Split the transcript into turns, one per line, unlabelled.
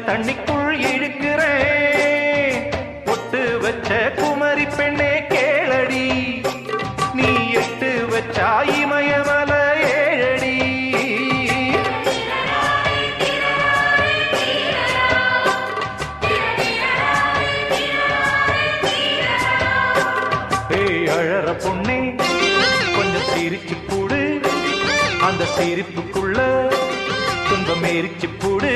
தண்ணிக்குள் இழுக்கிறேன். பொட்டு வச்ச குமரி பெண்ணே கேளடி, நீ எட்டு வச்சா இமயமல ஏழடி. ஏய் அழற பொண்ணே கொஞ்சம் சிரிச்சு கூடு, அந்த சிரிப்புக்குள்ள துன்பம் எரிச்சு போடு.